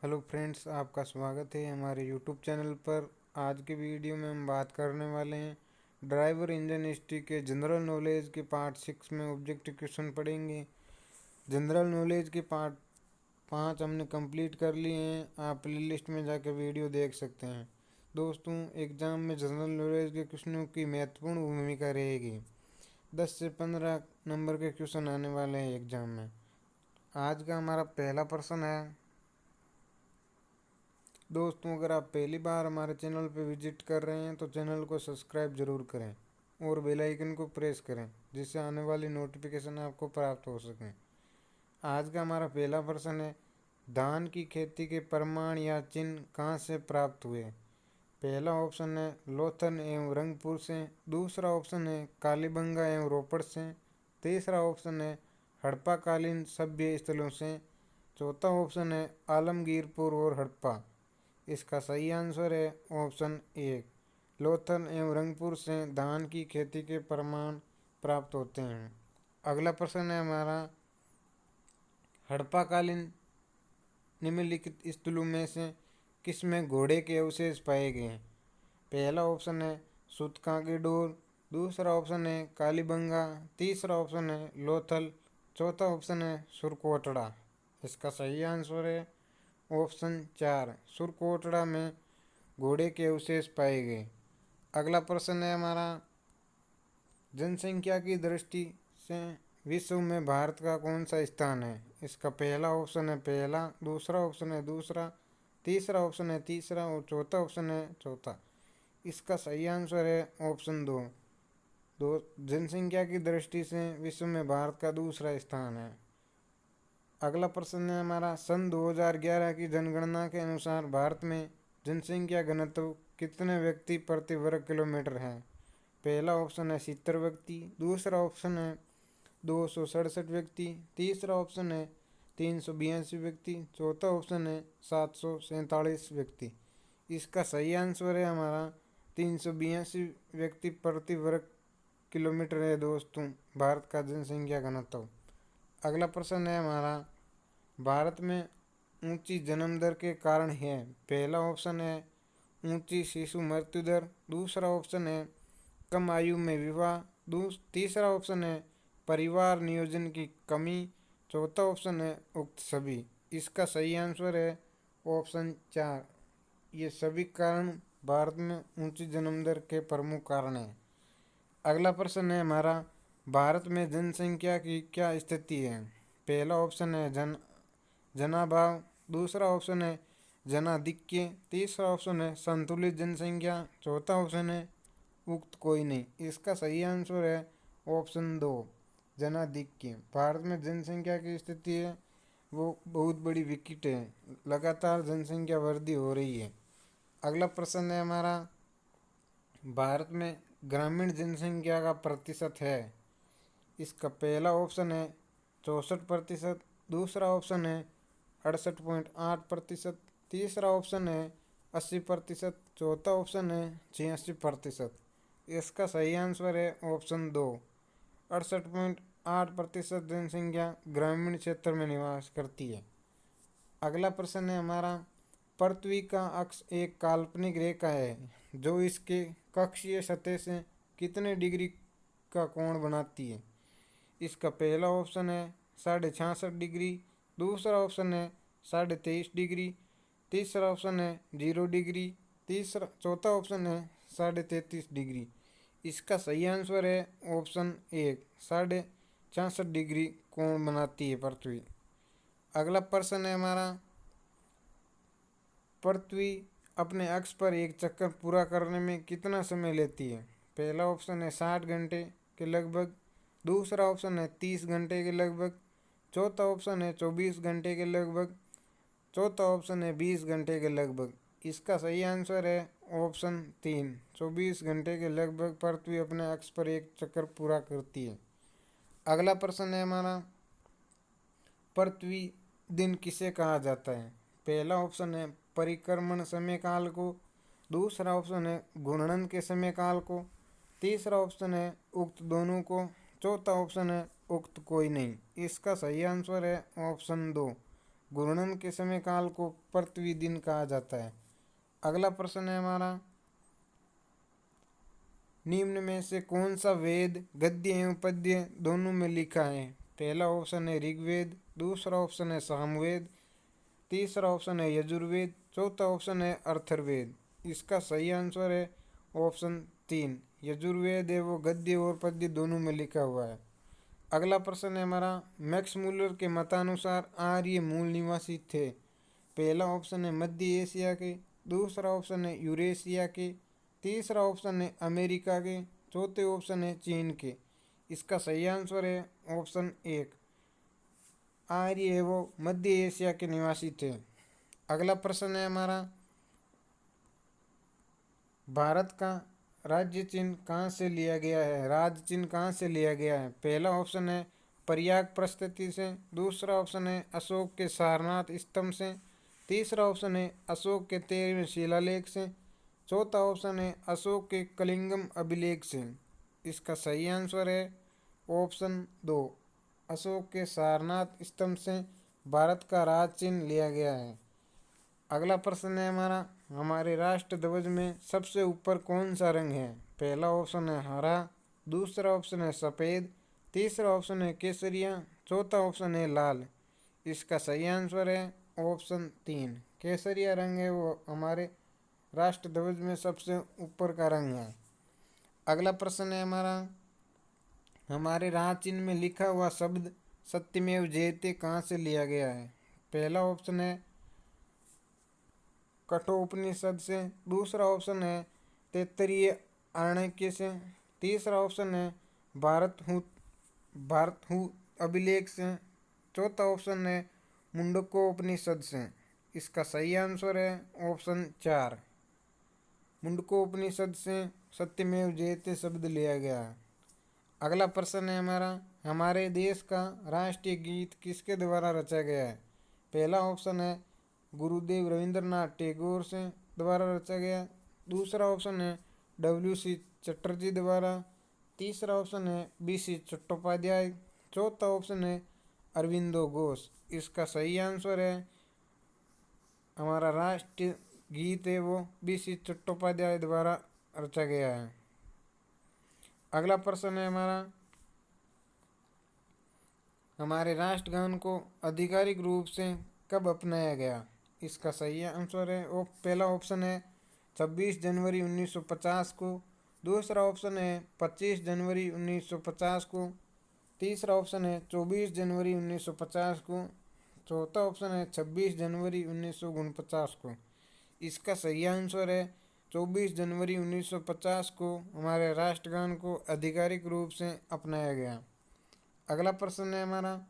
Hello friends, आपका स्वागत है हमारे यूट्यूब चैनल पर। आज के वीडियो में हम बात करने वाले हैं ड्राइवर इंजन हिस्ट्री के जनरल नॉलेज के पार्ट 6 में ऑब्जेक्टिव क्वेश्चन पढ़ेंगे। जनरल नॉलेज के पार्ट 5 हमने कंप्लीट कर लिए हैं। आप प्लेलिस्ट में जाकर वीडियो देख सकते हैं। दोस्तों, एग्ज़ाम में जनरल नॉलेज के क्वेश्चनों की महत्वपूर्ण भूमिका रहेगी। 10 से 15 नंबर के क्वेश्चन आने वाले हैं एग्ज़ाम में। आज का हमारा पहला प्रश्न है। दोस्तों, अगर आप पहली बार हमारे चैनल पर विजिट कर रहे हैं तो चैनल को सब्सक्राइब जरूर करें और बेल आइकन को प्रेस करें, जिससे आने वाली नोटिफिकेशन आपको प्राप्त हो सके। आज का हमारा पहला प्रश्न है, धान की खेती के प्रमाण या चिन्ह कहाँ से प्राप्त हुए। पहला ऑप्शन है लोथल एवं रंगपुर से, दूसरा ऑप्शन है कालीबंगा एवं रोपड़ से, तीसरा ऑप्शन है हड़प्पाकालीन सभ्य स्थलों से, चौथा ऑप्शन है आलमगीरपुर और हड़प्पा। इसका सही आंसर है ऑप्शन ए, लोथल एवं रंगपुर से धान की खेती के प्रमाण प्राप्त होते हैं। अगला प्रश्न है हमारा, हड़प्पाकालीन निम्नलिखित स्थलों में से किसमें घोड़े के अवशेष पाए गए हैं। पहला ऑप्शन है सूतका की डोर, दूसरा ऑप्शन है कालीबंगा, तीसरा ऑप्शन है लोथल, चौथा ऑप्शन है सुरकोटड़ा। इसका सही आंसर है ऑप्शन 4, सुरकोटड़ा में घोड़े के अवशेष पाए गए। अगला प्रश्न है हमारा, जनसंख्या की दृष्टि से विश्व में भारत का कौन सा स्थान है। इसका पहला ऑप्शन है पहला, दूसरा ऑप्शन है दूसरा, तीसरा ऑप्शन है तीसरा और चौथा ऑप्शन है चौथा। इसका सही आंसर है ऑप्शन दो, जनसंख्या की दृष्टि से विश्व में भारत का दूसरा स्थान है। अगला प्रश्न है हमारा, सन 2011 की जनगणना के अनुसार भारत में जनसंख्या घनत्व कितने व्यक्ति प्रति वर्ग किलोमीटर है। पहला ऑप्शन है 70 व्यक्ति, दूसरा ऑप्शन है 267 व्यक्ति, तीसरा ऑप्शन है 382 व्यक्ति, चौथा ऑप्शन है 747 व्यक्ति। इसका सही आंसर है हमारा 382 व्यक्ति प्रति वर्ग किलोमीटर है दोस्तों, भारत का जनसंख्या घनत्व। अगला प्रश्न है हमारा, भारत में ऊंची जन्म दर के कारण है। पहला ऑप्शन है ऊंची शिशु मृत्यु दर, दूसरा ऑप्शन है कम आयु में विवाह, तीसरा ऑप्शन है परिवार नियोजन की कमी, चौथा ऑप्शन है उक्त सभी। इसका सही आंसर है ऑप्शन 4, ये सभी कारण भारत में ऊंची जन्म दर के प्रमुख कारण हैं। अगला प्रश्न है हमारा, भारत में जनसंख्या की क्या स्थिति है। पहला ऑप्शन है जनाभाव, दूसरा ऑप्शन है जनाधिक्य, तीसरा ऑप्शन है संतुलित जनसंख्या, चौथा ऑप्शन है उक्त कोई नहीं। इसका सही आंसर है ऑप्शन 2, जनाधिक्य। भारत में जनसंख्या की स्थिति है वो बहुत बड़ी विकट है, लगातार जनसंख्या वृद्धि हो रही है। अगला प्रश्न है हमारा, भारत में ग्रामीण जनसंख्या का प्रतिशत है। इसका पहला ऑप्शन है 64%, दूसरा ऑप्शन है 68.8%, तीसरा ऑप्शन है 80%, चौथा ऑप्शन है 86%। इसका सही आंसर है ऑप्शन 2, 68.8% जनसंख्या ग्रामीण क्षेत्र में निवास करती है। अगला प्रश्न है हमारा, पृथ्वी का अक्ष एक काल्पनिक रेखा है जो इसके कक्षीय सतह से कितने डिग्री का कोण बनाती है। इसका पहला ऑप्शन है 66.5 डिग्री, दूसरा ऑप्शन है 23.5 डिग्री, तीसरा ऑप्शन है 0 डिग्री, चौथा ऑप्शन है 33.5 डिग्री। इसका सही आंसर है ऑप्शन 1, 66.5 डिग्री कोण बनाती है पृथ्वी। अगला प्रश्न है हमारा, पृथ्वी अपने अक्ष पर एक चक्कर पूरा करने में कितना समय लेती है। पहला ऑप्शन है 60 घंटे के लगभग, दूसरा ऑप्शन है 30 घंटे के लगभग, चौथा ऑप्शन है 24 घंटे के लगभग, चौथा ऑप्शन है 20 घंटे के लगभग। इसका सही आंसर है ऑप्शन 3, 24 घंटे के लगभग पृथ्वी अपने अक्ष पर एक चक्कर पूरा करती है। अगला प्रश्न है हमारा, पृथ्वी दिन किसे कहा जाता है। पहला ऑप्शन है परिक्रमण समय काल को, दूसरा ऑप्शन है घूर्णन के समय काल को, तीसरा ऑप्शन है उक्त दोनों को, चौथा ऑप्शन है उक्त कोई नहीं। इसका सही आंसर है ऑप्शन 2, घूर्णन के समय काल को पृथ्वी दिन कहा जाता है। अगला प्रश्न है हमारा, निम्न में से कौन सा वेद गद्य एवं पद्य दोनों में लिखा है? पहला ऑप्शन है ऋग्वेद, दूसरा ऑप्शन है सामवेद, तीसरा ऑप्शन है यजुर्वेद, चौथा ऑप्शन है अथर्ववेद। इसका सही आंसर है ऑप्शन 3, यजुर्वेद है वो गद्य और पद्य दोनों में लिखा हुआ है। अगला प्रश्न है हमारा, मैक्स मूलर के मतानुसार आर्य मूल निवासी थे। पहला ऑप्शन है मध्य एशिया के, दूसरा ऑप्शन है यूरेशिया के, तीसरा ऑप्शन है अमेरिका के, चौथे ऑप्शन है चीन के। इसका सही आंसर है ऑप्शन 1, आर्य है वो मध्य एशिया के निवासी थे। अगला प्रश्न है हमारा, भारत का राज्य चिन्ह कहाँ से लिया गया है? राज्य चिन्ह कहाँ से लिया गया है? पहला ऑप्शन है प्रयाग प्रस्तुति से, दूसरा ऑप्शन है अशोक के सारनाथ स्तंभ से, तीसरा ऑप्शन है अशोक के 13वें शिलालेख से, चौथा ऑप्शन है अशोक के कलिंगम अभिलेख से। इसका सही आंसर है ऑप्शन 2, अशोक के सारनाथ स्तंभ से भारत का राज चिन्ह लिया गया है। अगला प्रश्न है हमारा, हमारे राष्ट्र ध्वज में सबसे ऊपर कौन सा रंग है? पहला ऑप्शन है हरा, दूसरा ऑप्शन है सफ़ेद, तीसरा ऑप्शन है केसरिया, चौथा ऑप्शन है लाल। इसका सही आंसर है ऑप्शन 3, केसरिया रंग है वो हमारे राष्ट्र ध्वज में सबसे ऊपर का रंग है। अगला प्रश्न है हमारा, हमारे राज चिन्ह में लिखा हुआ शब्द सत्यमेव जयते कहाँ से लिया गया है? पहला ऑप्शन है कठोपनिषद से, दूसरा ऑप्शन है तैत्तिरीय आरण्यक से, तीसरा ऑप्शन है भारत हूँ अभिलेख से, चौथा ऑप्शन है मुंडकोपनिषद से। इसका सही आंसर है ऑप्शन 4, मुंडकोपनिषद से सत्यमेव जयते शब्द लिया गया है। अगला प्रश्न है हमारा, हमारे देश का राष्ट्रीय गीत किसके द्वारा रचा गया है? पहला ऑप्शन है गुरुदेव रविंद्रनाथ टैगोर से द्वारा रचा गया, दूसरा ऑप्शन है W.C. चटर्जी द्वारा, तीसरा ऑप्शन है B.C. चट्टोपाध्याय, चौथा ऑप्शन है अरविंदो घोष। इसका सही आंसर है हमारा राष्ट्रीय गीत है वो B.C. चट्टोपाध्याय द्वारा रचा गया है। अगला प्रश्न है हमारा, हमारे राष्ट्रगान को आधिकारिक रूप से कब अपनाया गया? इसका सही आंसर है वो पहला ऑप्शन है 26 जनवरी 1950 को, दूसरा ऑप्शन है 25 जनवरी 1950 को, तीसरा ऑप्शन है 24 जनवरी 1950 को, चौथा ऑप्शन है 26 जनवरी 1949 को। इसका सही आंसर है 24 जनवरी 1950 को हमारे राष्ट्रगान को आधिकारिक रूप से अपनाया गया। अगला प्रश्न है हमारा,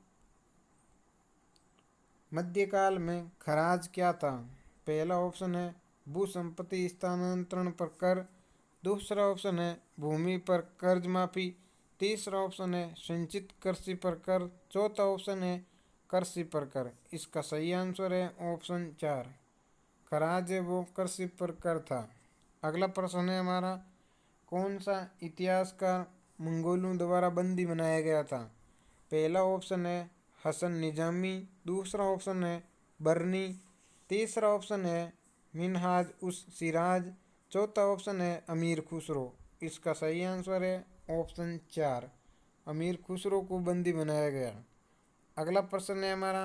मध्यकाल में खराज क्या था? पहला ऑप्शन है भू संपत्ति स्थानांतरण पर कर, दूसरा ऑप्शन है भूमि पर कर्ज माफी, तीसरा ऑप्शन है संचित कृषि पर कर, चौथा ऑप्शन है कृषि पर कर। इसका सही आंसर है ऑप्शन 4, खराज है वो कृषि पर कर था। अगला प्रश्न है हमारा, कौन सा इतिहासकार मंगोलों द्वारा बंदी बनाया गया था? पहला ऑप्शन है हसन निजामी, दूसरा ऑप्शन है बर्नी, तीसरा ऑप्शन है मिनहाज उस सिराज, चौथा ऑप्शन है अमीर खुसरो। इसका सही आंसर है ऑप्शन 4, अमीर खुसरो को बंदी बनाया गया। अगला प्रश्न है हमारा,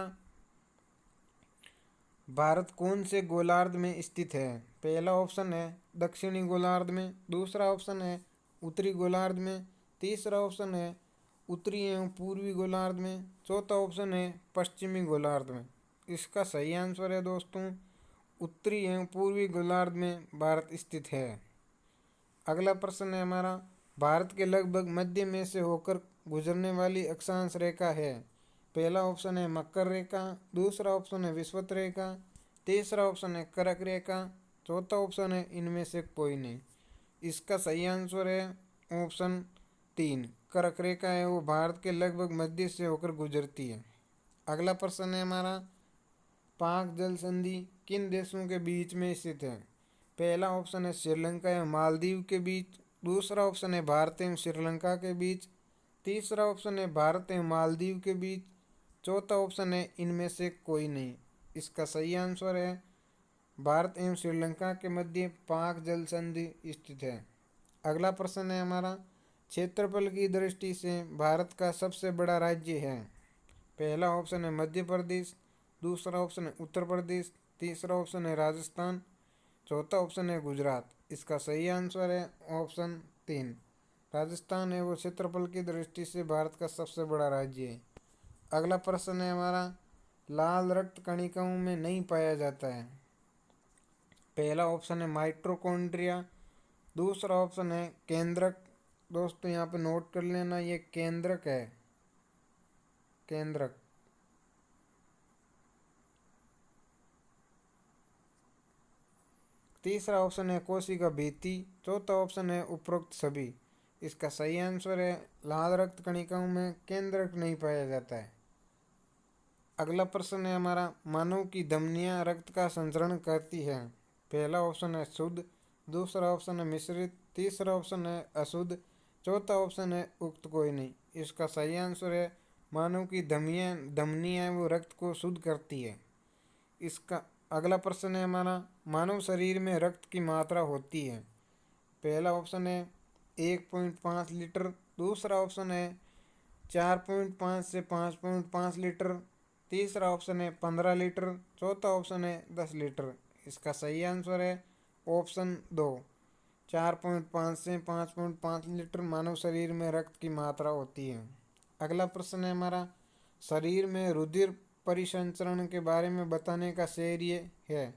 भारत कौन से गोलार्ध में स्थित है? पहला ऑप्शन है दक्षिणी गोलार्ध में, दूसरा ऑप्शन है उत्तरी गोलार्ध में, तीसरा ऑप्शन है उत्तरी एवं पूर्वी गोलार्ध में, चौथा ऑप्शन है पश्चिमी गोलार्ध में। इसका सही आंसर है दोस्तों उत्तरी एवं पूर्वी गोलार्ध में भारत स्थित है। अगला प्रश्न है हमारा, भारत के लगभग मध्य में से होकर गुजरने वाली अक्षांश रेखा है? पहला ऑप्शन है मकर रेखा, दूसरा ऑप्शन है विषुवत रेखा, तीसरा ऑप्शन है कर्क रेखा, चौथा ऑप्शन है इनमें से कोई नहीं। इसका सही आंसर है ऑप्शन 3, कर्क रेखा है वो भारत के लगभग मध्य से होकर गुजरती है। अगला प्रश्न है हमारा, पाक जल संधि किन देशों के बीच में स्थित है? पहला ऑप्शन है श्रीलंका एवं मालदीव के बीच, दूसरा ऑप्शन है भारत एवं श्रीलंका के बीच, तीसरा ऑप्शन है भारत एवं मालदीव के बीच, चौथा ऑप्शन है इनमें से कोई नहीं। इसका सही आंसर है भारत एवं श्रीलंका के मध्य पाक जल संधि स्थित है। अगला प्रश्न है हमारा, क्षेत्रफल की दृष्टि से भारत का सबसे बड़ा राज्य है। पहला ऑप्शन है मध्य प्रदेश, दूसरा ऑप्शन है उत्तर प्रदेश, तीसरा ऑप्शन है राजस्थान, चौथा ऑप्शन है गुजरात। इसका सही आंसर है ऑप्शन 3, राजस्थान है वो क्षेत्रफल की दृष्टि से भारत का सबसे बड़ा राज्य है। अगला प्रश्न है हमारा, लाल रक्त कणिकाओं में नहीं पाया जाता है। पहला ऑप्शन है माइटोकॉन्ड्रिया, दूसरा ऑप्शन है केंद्रक। दोस्तों यहाँ पे नोट कर लेना, ये केंद्रक है, केंद्रक। तीसरा ऑप्शन है कोशिका भित्ति, चौथा ऑप्शन है उपरोक्त सभी। इसका सही आंसर है लाल रक्त कणिकाओं में केंद्रक नहीं पाया जाता है। अगला प्रश्न है हमारा, मानव की धमनियां रक्त का संचरण करती है। पहला ऑप्शन है शुद्ध, दूसरा ऑप्शन है मिश्रित, तीसरा ऑप्शन है अशुद्ध, चौथा ऑप्शन है उक्त कोई नहीं। इसका सही आंसर है मानव की धमनियां वो रक्त को शुद्ध करती है। इसका अगला प्रश्न है हमारा, मानव शरीर में रक्त की मात्रा होती है। पहला ऑप्शन है 1.5 लीटर, दूसरा ऑप्शन है 4.5 से 5.5 लीटर, तीसरा ऑप्शन है 15 लीटर, चौथा ऑप्शन है 10 लीटर। इसका सही आंसर है ऑप्शन 2, 4.5 से 5.5 लीटर मानव शरीर में रक्त की मात्रा होती है। अगला प्रश्न है हमारा, शरीर में रुधिर परिसंचरण के बारे में बताने का श्रेय है।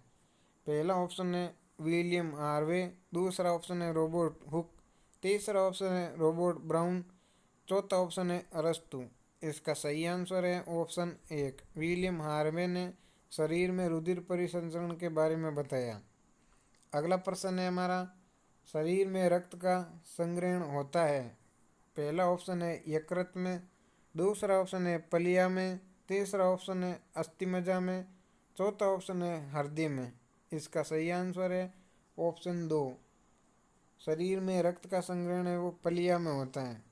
पहला ऑप्शन है विलियम हार्वे, दूसरा ऑप्शन है रॉबर्ट हुक, तीसरा ऑप्शन है रॉबर्ट ब्राउन, चौथा ऑप्शन है अरस्तु। इसका सही आंसर है ऑप्शन 1, विलियम हार्वे ने शरीर में रुधिर परिसंचरण के बारे में बताया। अगला प्रश्न है हमारा, शरीर में रक्त का संग्रहण होता है। पहला ऑप्शन है यकृत में, दूसरा ऑप्शन है पलिया में, तीसरा ऑप्शन है अस्थिमज्जा में, चौथा ऑप्शन है हृदय में। इसका सही आंसर है ऑप्शन 2, शरीर में रक्त का संग्रहण है वो पलिया में होता है।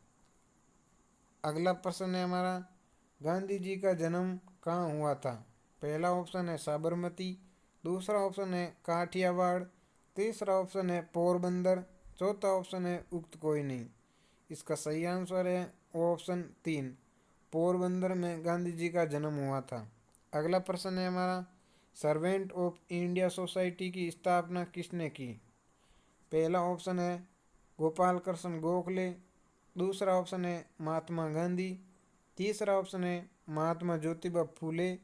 अगला प्रश्न है हमारा, गांधी जी का जन्म कहाँ हुआ था। पहला ऑप्शन है साबरमती, दूसरा ऑप्शन है काठियावाड़, तीसरा ऑप्शन है पोरबंदर, चौथा ऑप्शन है उक्त कोई नहीं। इसका सही आंसर है ऑप्शन 3, पोरबंदर में गांधी जी का जन्म हुआ था। अगला प्रश्न है हमारा, सर्वेंट ऑफ इंडिया सोसाइटी की स्थापना किसने की। पहला ऑप्शन है गोपाल कृष्ण गोखले, दूसरा ऑप्शन है महात्मा गांधी, तीसरा ऑप्शन है महात्मा ज्योतिबा फूले,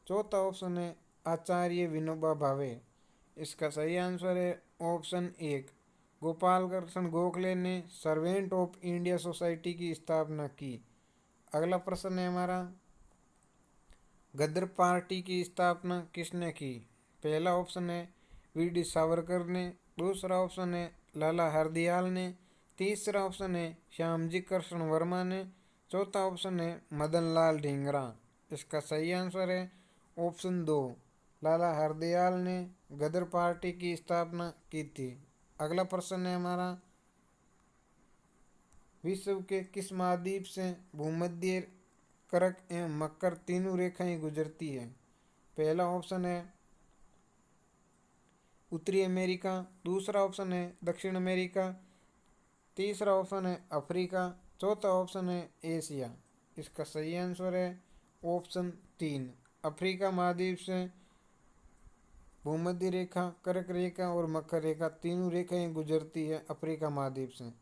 चौथा ऑप्शन है आचार्य विनोबा भावे। इसका सही आंसर है ऑप्शन 1, गोपाल कृष्ण गोखले ने सर्वेंट ऑफ इंडिया सोसाइटी की स्थापना की। अगला प्रश्न है हमारा, गदर पार्टी की स्थापना किसने की। पहला ऑप्शन है वी.डी. सावरकर ने, दूसरा ऑप्शन है लाला हरदयाल ने, तीसरा ऑप्शन है श्यामजी कृष्ण वर्मा ने, चौथा ऑप्शन है मदन लाल ढींगरा। इसका सही आंसर है ऑप्शन 2, लाला हरदयाल ने गदर पार्टी की स्थापना की थी। अगला प्रश्न है हमारा, विश्व के किस महाद्वीप से भूमध्य कर्क एवं मकर तीनों रेखाएं गुजरती है। पहला ऑप्शन है उत्तरी अमेरिका, दूसरा ऑप्शन है दक्षिण अमेरिका, तीसरा ऑप्शन है अफ्रीका, चौथा ऑप्शन है एशिया। इसका सही आंसर है ऑप्शन 3, अफ्रीका महाद्वीप से भूमध्य रेखा, कर्क रेखा और मकर रेखा तीनों रेखाएं गुजरती है अफ्रीका महाद्वीप से।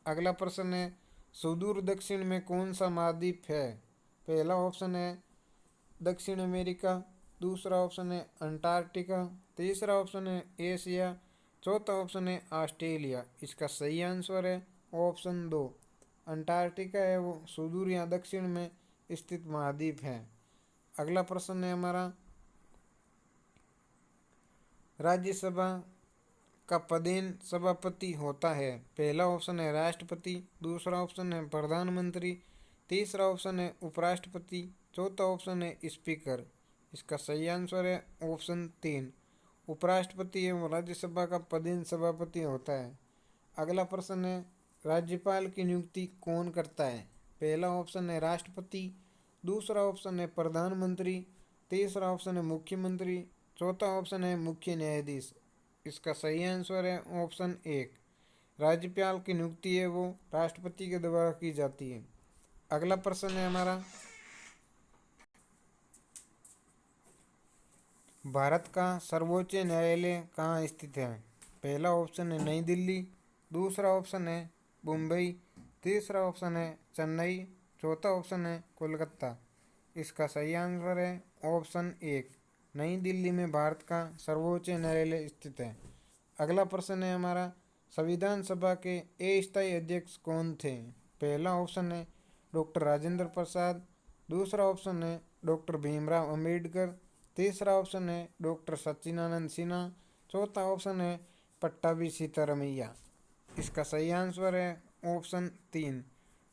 अगला प्रश्न है, सुदूर दक्षिण में कौन सा महाद्वीप है। पहला ऑप्शन है दक्षिण अमेरिका, दूसरा ऑप्शन है अंटार्कटिका, तीसरा ऑप्शन है एशिया, चौथा ऑप्शन है ऑस्ट्रेलिया। इसका सही आंसर है ऑप्शन 2, अंटार्कटिका है वो सुदूर या दक्षिण में स्थित महाद्वीप है। अगला प्रश्न है हमारा, राज्यसभा का पदेन सभापति होता है। पहला ऑप्शन है राष्ट्रपति, दूसरा ऑप्शन है प्रधानमंत्री, तीसरा ऑप्शन है उपराष्ट्रपति, चौथा ऑप्शन है स्पीकर। इसका सही आंसर है ऑप्शन 3, उपराष्ट्रपति एवं राज्यसभा का पदेन सभापति होता है। अगला प्रश्न है, राज्यपाल की नियुक्ति कौन करता है। पहला ऑप्शन है राष्ट्रपति, दूसरा ऑप्शन है प्रधानमंत्री, तीसरा ऑप्शन है मुख्यमंत्री, चौथा ऑप्शन है मुख्य न्यायाधीश। इसका सही आंसर है ऑप्शन 1। राज्यपाल की नियुक्ति है वो राष्ट्रपति के द्वारा की जाती है। अगला प्रश्न है हमारा, भारत का सर्वोच्च न्यायालय कहाँ स्थित है? पहला ऑप्शन है नई दिल्ली, दूसरा ऑप्शन है मुंबई, तीसरा ऑप्शन है चेन्नई, चौथा ऑप्शन है कोलकाता। इसका सही आंसर है ऑप्शन 1, नई दिल्ली में भारत का सर्वोच्च न्यायालय स्थित है। अगला प्रश्न है हमारा, संविधान सभा के अस्थायी अध्यक्ष कौन थे? पहला ऑप्शन है डॉक्टर राजेंद्र प्रसाद, दूसरा ऑप्शन है डॉक्टर भीमराव अंबेडकर, तीसरा ऑप्शन है डॉक्टर सच्चिदानंद सिन्हा, चौथा ऑप्शन है पट्टाभी सीतारमैया। इसका सही आंसर है ऑप्शन 3,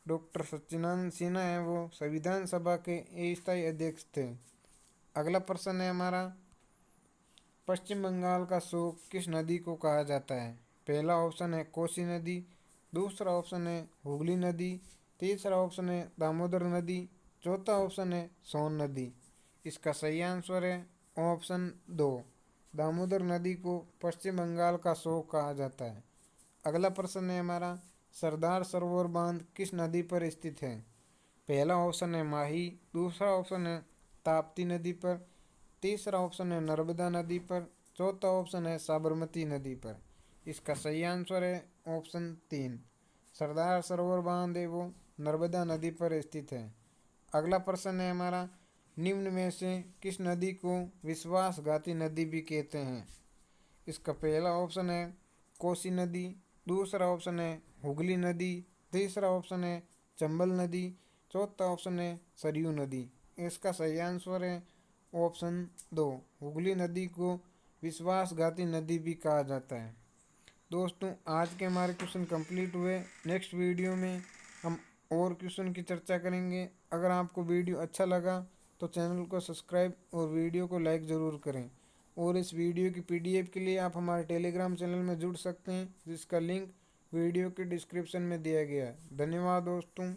डॉक्टर सच्चिदानंद सिन्हा है वो संविधान सभा के अस्थायी अध्यक्ष थे। अगला प्रश्न है हमारा, पश्चिम बंगाल का शोक किस नदी को कहा जाता है? पहला ऑप्शन है कोसी नदी, दूसरा ऑप्शन है हुगली नदी, तीसरा ऑप्शन है दामोदर नदी, चौथा ऑप्शन है सोन नदी। इसका सही आंसर है ऑप्शन 2, दामोदर नदी को पश्चिम बंगाल का शोक कहा जाता है। अगला प्रश्न है हमारा, सरदार सरोवर बांध किस नदी पर स्थित है? पहला ऑप्शन है माही, दूसरा ऑप्शन है ताप्ती नदी पर, तीसरा ऑप्शन है नर्मदा नदी पर, चौथा ऑप्शन है साबरमती नदी पर। इसका सही आंसर है ऑप्शन 3, सरदार सरोवर बांध है वो नर्मदा नदी पर स्थित है। अगला प्रश्न है हमारा, निम्न में से किस नदी को विश्वासघाती नदी भी कहते हैं? इसका पहला ऑप्शन है कोसी नदी, दूसरा ऑप्शन है हुगली नदी, तीसरा ऑप्शन है चंबल नदी, चौथा ऑप्शन है सरयू नदी। इसका सही आंसर है ऑप्शन 2, हुगली नदी को विश्वासघाती नदी भी कहा जाता है। दोस्तों, आज के हमारे क्वेश्चन कंप्लीट हुए। नेक्स्ट वीडियो में हम और क्वेश्चन की चर्चा करेंगे। अगर आपको वीडियो अच्छा लगा तो चैनल को सब्सक्राइब और वीडियो को लाइक ज़रूर करें। और इस वीडियो की पीडीएफ के लिए आप हमारे टेलीग्राम चैनल में जुड़ सकते हैं, जिसका लिंक वीडियो के डिस्क्रिप्शन में दिया गया है। धन्यवाद दोस्तों।